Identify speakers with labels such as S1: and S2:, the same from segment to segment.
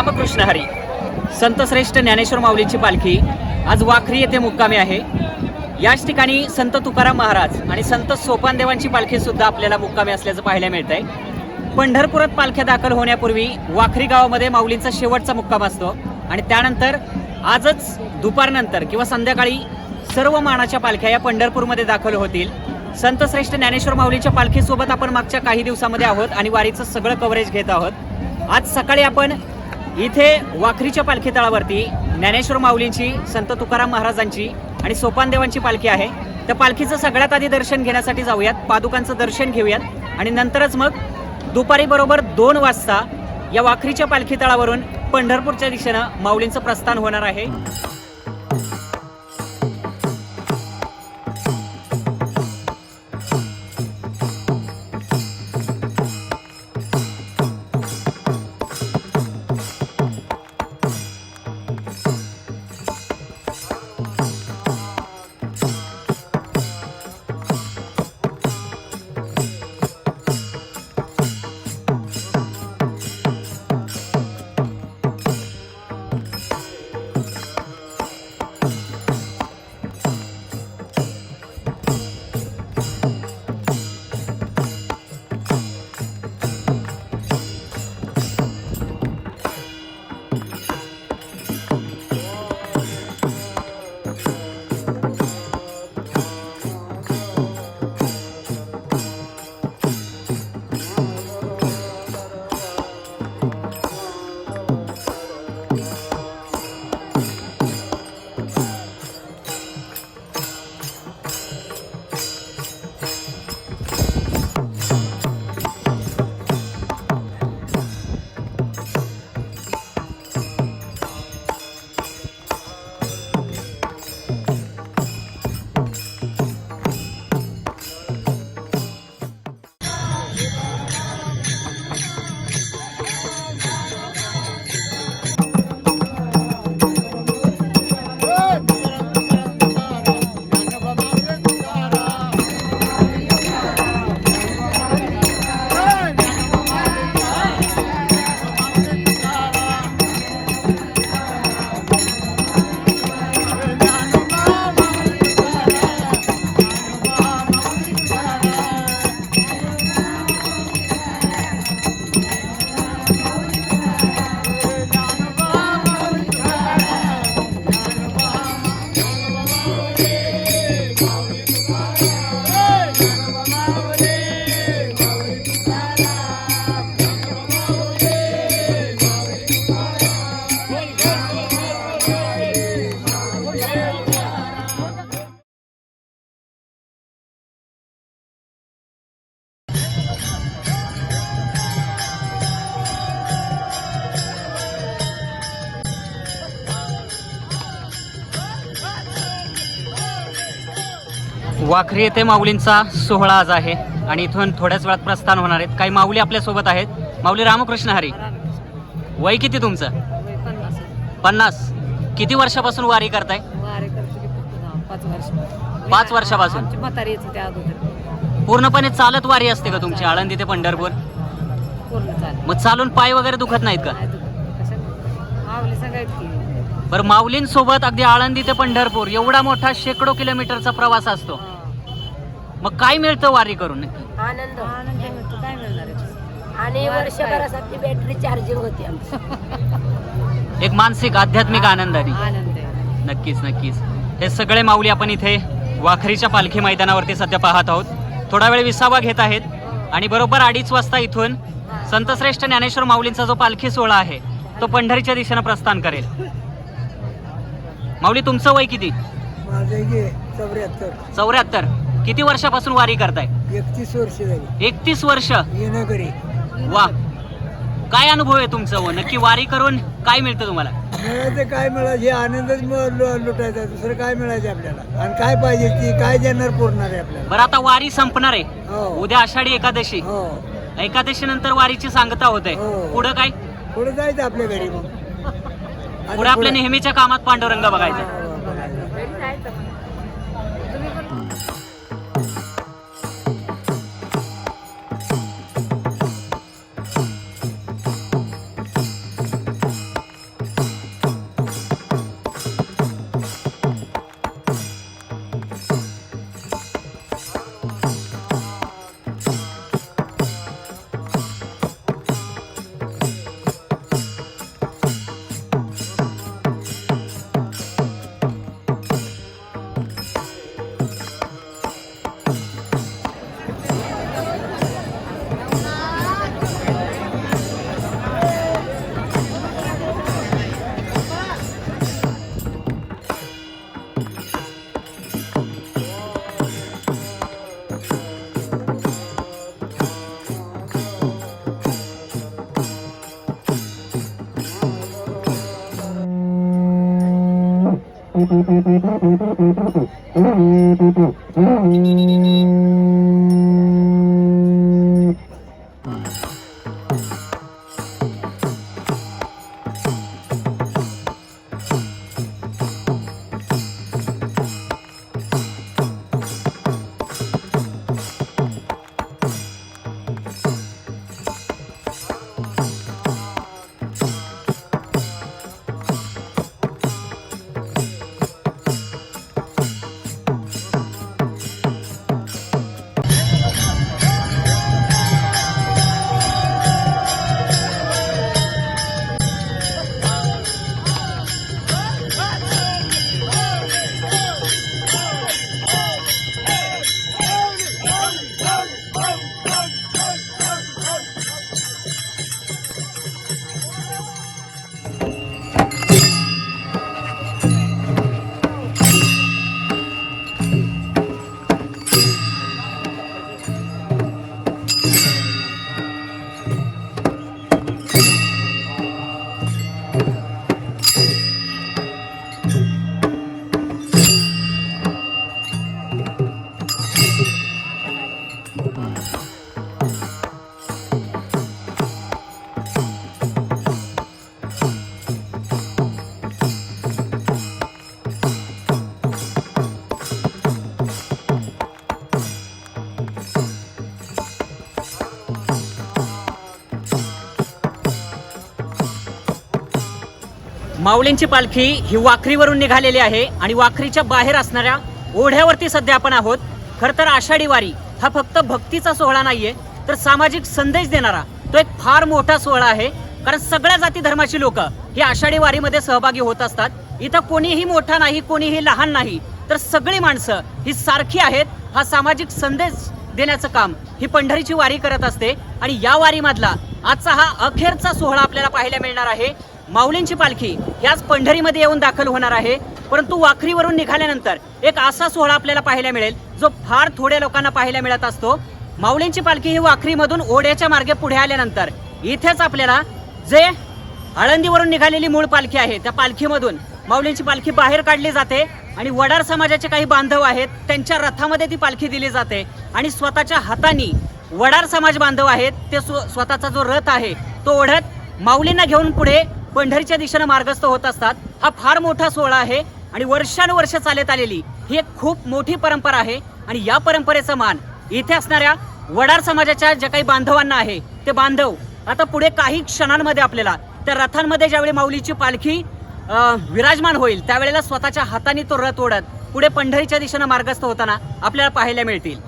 S1: रामकृष्ण हरी. संतश्रेष्ठ ज्ञानेश्वर माऊलीची पालखी आज वाखरी येथे मुक्कामी आहे. याच ठिकाणी संत तुकाराम महाराज आणि संत सोपानदेवांची पालखी सुद्धा आपल्याला मुक्कामी असल्याचं पाहायला मिळत आहे. पंढरपुरात पालख्या दाखल होण्यापूर्वी वाखरी गावामध्ये माऊलींचा शेवटचा मुक्काम असतो आणि त्यानंतर आजच दुपारनंतर किंवा संध्याकाळी सर्व मानाच्या पालख्या या पंढरपूरमध्ये दाखल होतील. संतश्रेष्ठ ज्ञानेश्वर माऊलीच्या पालखीसोबत आपण मागच्या काही दिवसामध्ये आहोत आणि वारीचं सगळं कव्हरेज घेत आहोत. आज सकाळी आपण इथे वाखरीच्या पालखी तळावरती ज्ञानेश्वर माऊलींची, संत तुकाराम महाराजांची आणि सोपानदेवांची पालखी आहे. त्या पालखीचं सगळ्यात आधी दर्शन घेण्यासाठी जाऊयात, पादुकांचं दर्शन घेऊयात आणि नंतरच मग दुपारी बरोबर 2 वाजता या वाखरीच्या पालखी तळावरून पंढरपूरच्या दिशेनं माऊलींचं प्रस्थान होणार आहे. वाखरी येथे माऊलींचा सोहळा आज आहे आणि इथून थोड्याच वेळात प्रस्थान होणार आहेत. काही माऊली आपल्या सोबत आहेत. माऊली रामकृष्ण हरी. वय किती तुमचं? 50. किती वर्षापासून वारी करताय? 5 वर्षापासून. पूर्णपणे चालत वारी असते का तुमची आळंदी ते पंढरपूर? मग चालून पाय वगैरे दुखत नाहीत का? बरं, माऊलींसोबत अगदी आळंदी ते पंढरपूर एवढा मोठा शेकडो किलोमीटरचा प्रवास असतो. मग काय मिळतं वारी करून नक्की?
S2: आनंद. मिळतो, काय मिळणार आहे? आणि वर्षभरासाठी बॅटरी चार्जिंग होती आमची.
S1: एक मानसिक आध्यात्मिक आनंदाने.
S2: आनंद आहे.
S1: नक्कीच नक्कीच. हे सगळे माऊली आपण इथे वाखरीच्या पालखी मैदानावरती सध्या पाहत आहोत. थोडा वेळ विसावा घेत आहेत आणि बरोबर 2:30 वाजता इथून संतश्रेष्ठ ज्ञानेश्वर माऊलींचा जो पालखी सोहळा आहे तो पंढरीच्या दिशेनं प्रस्थान करेल. माऊली, तुमचं वय किती? 74. किती वर्षापासून वारी करताय?
S3: 31 वर्ष झाली.
S1: 31 वर्ष.
S3: येणं घरी.
S1: वा, काय अनुभव आहे तुमचा? व नक्की वारी करून काय मिळतं तुम्हाला?
S3: मिळायचं काय मिळायचं? हे आनंदच लुटायचा, दुसरं काय मिळायचं आपल्याला? आणि काय पाहिजे ती काय देणार पुरणार आहे आपल्याला?
S1: बरं, आता वारी संपणार आहे.
S3: हो.
S1: उद्या आषाढी एकादशी.
S3: हो.
S1: एकादशी नंतर वारीची सांगता होते.
S3: हो.
S1: पुढं काय?
S3: पुढे जायचं आपल्या घरी. मग
S1: पुढे आपल्या नेहमीच्या कामात पांडुरंग बघायचं. माऊलींची पालखी ही वाखरीवरून निघालेली आहे आणि वाखरीच्या बाहेर असणाऱ्या ओढ्यावरती सध्या आपण आहोत. खरं तर आषाढी वारी हा फक्त भक्तीचा सोहळा नाहीये, तर सामाजिक संदेश देणारा तो एक फार मोठा सोहळा आहे. कारण सगळ्या जाती धर्माची लोक ही आषाढी वारीमध्ये सहभागी होत असतात. इथं कोणीही मोठा नाही, कोणीही लहान नाही, तर सगळी माणसं ही सारखी आहेत. हा सामाजिक संदेश देण्याचं काम ही पंढरीची वारी करत असते. आणि या वारीमधला आजचा हा अखेरचा सोहळा आपल्याला पाहायला मिळणार आहे. माऊलींची पालखी ह्याच पंढरीमध्ये येऊन दाखल होणार आहे. परंतु वाखरीवरून निघाल्यानंतर एक असा सोहळा आपल्याला पाहायला मिळेल जो फार थोड्या लोकांना पाहायला मिळत असतो. माऊलींची पालखी ही वाखरीमधून ओढ्याच्या मार्गे पुढे आल्यानंतर इथेच आपल्याला जे आळंदीवरून निघालेली मूळ पालखी आहे त्या पालखीमधून माऊलींची पालखी बाहेर काढली जाते आणि वडार समाजाचे काही बांधव आहेत त्यांच्या रथामध्ये ती पालखी दिली जाते आणि स्वतःच्या हाताने वडार समाज बांधव आहेत ते स्वतःचा जो रथ आहे तो ओढत माऊलींना घेऊन पुढे पंढरीच्या दिशेने मार्गस्थ होत असतात. हा फार मोठा सोहळा आहे आणि वर्षानुवर्ष चालत आलेली ही एक खूप मोठी परंपरा आहे. आणि या परंपरेचा मान इथे असणाऱ्या वडार समाजाच्या ज्या काही बांधवांना आहे ते बांधव आता पुढे काही क्षणांमध्ये आपल्याला त्या रथांमध्ये ज्यावेळी माऊलीची पालखी विराजमान होईल त्यावेळेला स्वतःच्या हाताने तो रथ ओढत पुढे पंढरीच्या दिशेने मार्गस्थ होताना आपल्याला पाहायला मिळतील.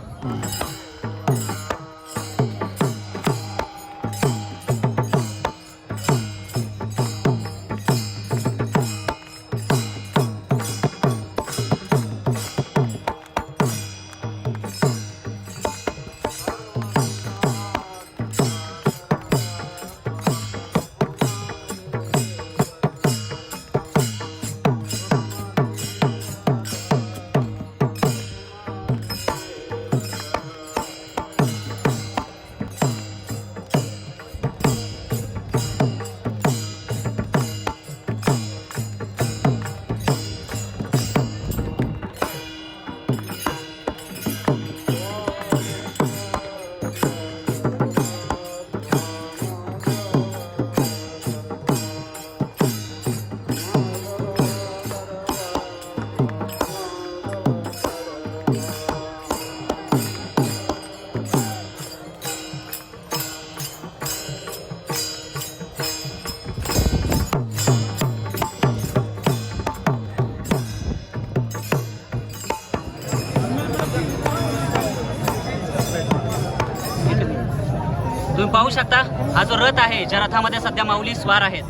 S1: तुम्ही पाहू शकता हा जो रथ आहे ज्या रथामध्ये सध्या माऊली स्वार आहेत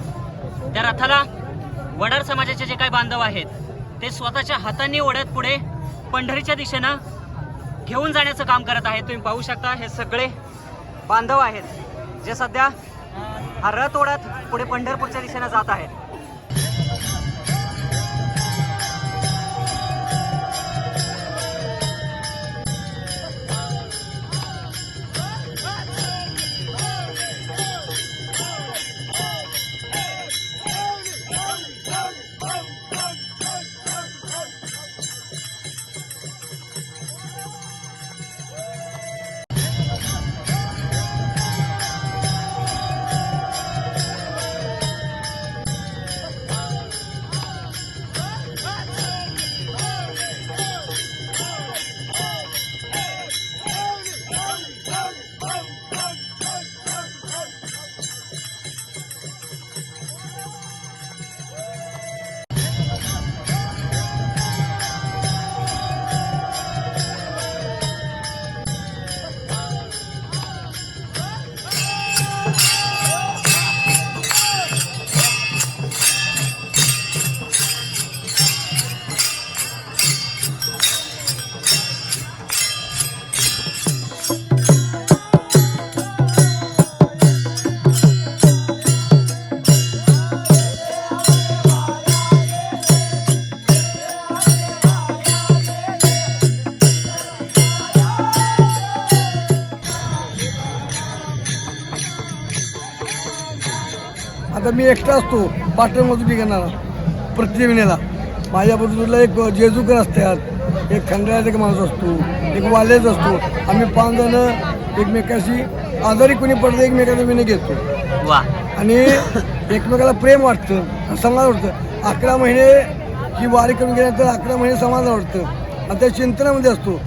S1: त्या रथाला वडार समाजाचे जे काही बांधव आहेत ते स्वतःच्या हातांनी ओढत पुढे पंढरीच्या दिशेनं घेऊन जाण्याचं काम करत आहेत. तुम्ही पाहू शकता हे सगळे बांधव आहेत जे सध्या हा रथ ओढत पुढे पंढरपूरच्या दिशेनं जात आहेत.
S3: आता मी एकटा असतो पाटणमधून निघणारा प्रत्येक वेळेला माझ्या बाजूला एक जेजुकर असतात, एक खंडाळ्याचा एक माणूस असतो, एक वाल्याचा असतो. आम्ही 5 जण एकमेकाशी आजारी कोणी पडलं एकमेकाचा विनय घेतो
S1: वा.
S3: आणि एकमेकाला प्रेम वाटतं आणि समाज वाटतं. 11 महिने ही वारी करून गेल्यानंतर 11 महिने समाज वाटतं आणि त्या चिंतनामध्ये असतो.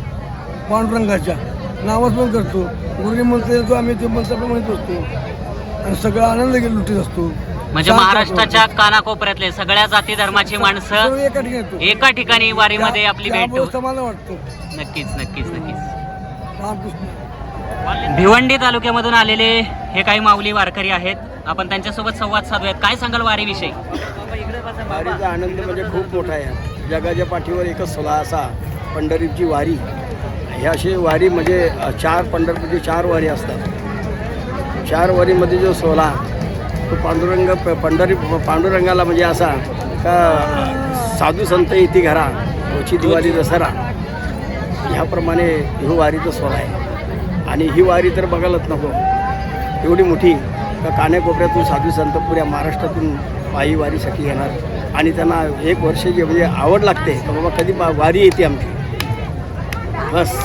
S3: पांडुरंगाच्या नामस्मरण करतो, गुरुजी मंत्र येतो, आम्ही ते मंत्र पण म्हणत असतो आणि सगळा आनंद लुटीत असतो.
S1: म्हणजे महाराष्ट्राच्या कानाकोपऱ्यातले सगळ्या जाती धर्माची माणसं
S3: सर्व एका ठिकाणी येतो.
S1: एका ठिकाणी वारीमध्ये आपली भेट
S3: त्यामुळे
S1: होते.
S3: समाधान वाटतं.
S1: नक्कीच नक्कीच नक्कीच.
S3: रामकृष्ण.
S1: भिवंडी तालुक्यामधून आलेले हे काही माऊली वारकरी आहेत. आपण त्यांच्यासोबत संवाद साधूयात. काय सांगाल वारीविषयी?
S4: वारीचा आनंद म्हणजे खूप मोठा आहे. जगाच्या पाठीवर एकच सोला असा पंढरीची वारी. ह्या अशी वारी म्हणजे 4 पंढरपूरची 4 वारी असतात. 4 वारीमध्ये जो सोला तो पांडुरंगाला म्हणजे असा का साधू संत इति घरा ओची दिवाळी दसरा ह्याप्रमाणे ही वारीचा सोहळा आहे. आणि ही वारी तर बघायलाच नको एवढी मोठी का कानेकोपऱ्यातून साधू संत पुऱ्या महाराष्ट्रातून पायी वारीसाठी येणार आणि त्यांना 1 वर्ष जे म्हणजे आवड लागते तर बाबा कधी वारी येते आमची बस.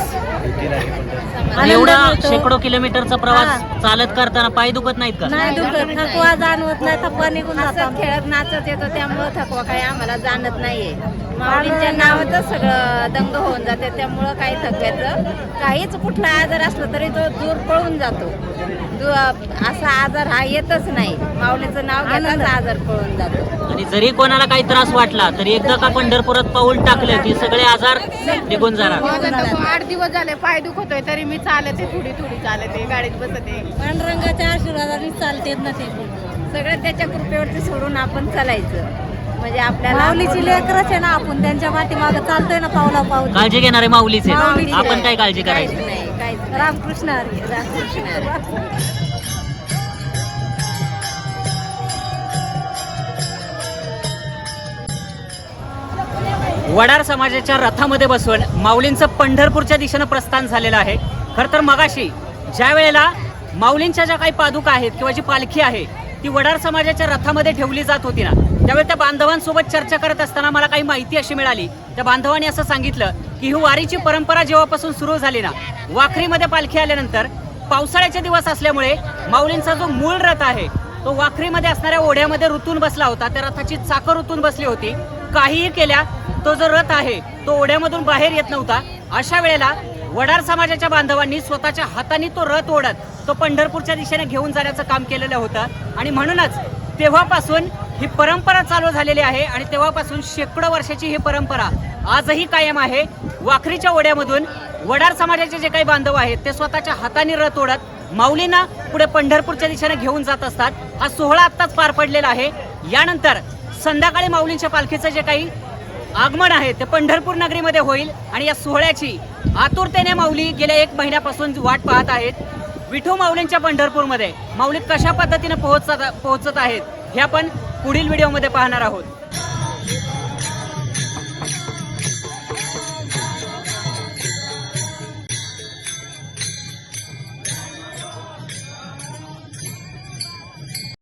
S1: एवढा शेकडो किलोमीटरचा प्रवास चालत करताना पाय दुखत नाहीत का?
S2: नाही दुखत, थकवा जाणवत नाही, थकवा निघून जातो.
S5: असं खेळत नाचत येतो त्यामुळं थकवा काही आम्हाला जाणत नाहीये. माऊलींच्या नावातच सगळं दंग होऊन जाते त्यामुळं काही थकव्याचं काहीच कुठला आजार असला तरी तो दूर पळून जातो. असा आजार हा येतच नाही. माऊलीचं नाव घेताच आजार पळून जातो.
S1: आणि जरी कोणाला काही त्रास वाटला तरी एकदा का पंढरपुरात पाऊल टाकलं की सगळे आजार निघून जाणार.
S5: 8 दिवस झाले पाय दुखतोय तरी मी चालते, थोडी चालते, गाडीत बसते.
S2: पांडुरंगाच्या आशीर्वादाने चालते ना ते.
S5: सगळं त्याच्या कृपेवरती सोडून आपण चालायचं म्हणजे आपल्याला
S2: माऊलीची लेकरच आहे ना आपण, त्यांच्या पाठीमागं चालतोय ना पावला पाऊल.
S1: काळजी घेणारे माऊलीचे.
S2: माऊलीचे.
S1: आपण काय काळजी
S5: काहीच
S1: करायची?
S5: नाही, काहीच नाही.
S2: रामकृष्ण हरी.
S5: रामकृष्ण हरी.
S1: वडार समाजाच्या रथामध्ये बसून माऊलींचं पंढरपूरच्या दिशेनं प्रस्थान झालेलं आहे. खरं तर मगाशी ज्या वेळेला माऊलींच्या ज्या काही पादुका आहेत किंवा जी पालखी आहे ती वडार समाजाच्या रथामध्ये ठेवली जात होती ना, त्यावेळी त्या बांधवांसोबत चर्चा करत असताना मला काही माहिती अशी मिळाली. त्या बांधवांनी असं सांगितलं की ही वारीची परंपरा जेव्हापासून सुरू झाली ना, वाखरीमध्ये पालखी आल्यानंतर पावसाळ्याचे दिवस असल्यामुळे माऊलींचा जो मूळ रथ आहे तो वाखरीमध्ये असणाऱ्या ओढ्यामध्ये रुतून बसला होता. त्या रथाची चाकं रुतून बसली होती. काहीही केल्या तो जो रथ आहे तो ओढ्यामधून बाहेर येत नव्हता. अशा वेळेला वडार समाजाच्या बांधवांनी स्वतःच्या हाताने तो रथ ओढत तो पंढरपूरच्या दिशेने घेऊन जाण्याचं काम केलेलं होतं. आणि म्हणूनच तेव्हापासून ही परंपरा चालू झालेली आहे आणि तेव्हापासून शेकडो वर्षाची ही परंपरा आजही कायम आहे. वाखरीच्या ओढ्यामधून वडार समाजाचे जे काही बांधव आहेत ते स्वतःच्या हाताने रथ ओढत माऊलींना पुढे पंढरपूरच्या दिशेने घेऊन जात असतात. हा सोहळा आत्ताच पार पडलेला आहे. यानंतर संध्याकाळी माऊलींच्या पालखीचं जे काही आगमन आहे ते पंढरपूर नगरीमध्ये होईल आणि या सोहळ्याची आतुरतेने माऊली गेल्या 1 महिन्यापासून वाट पाहत आहेत. विठू माऊलींच्या पंढरपूरमध्ये माऊली कशा पद्धतीने पोहोचत आहेत हे आपण पुढील व्हिडिओमध्ये पाहणार आहोत.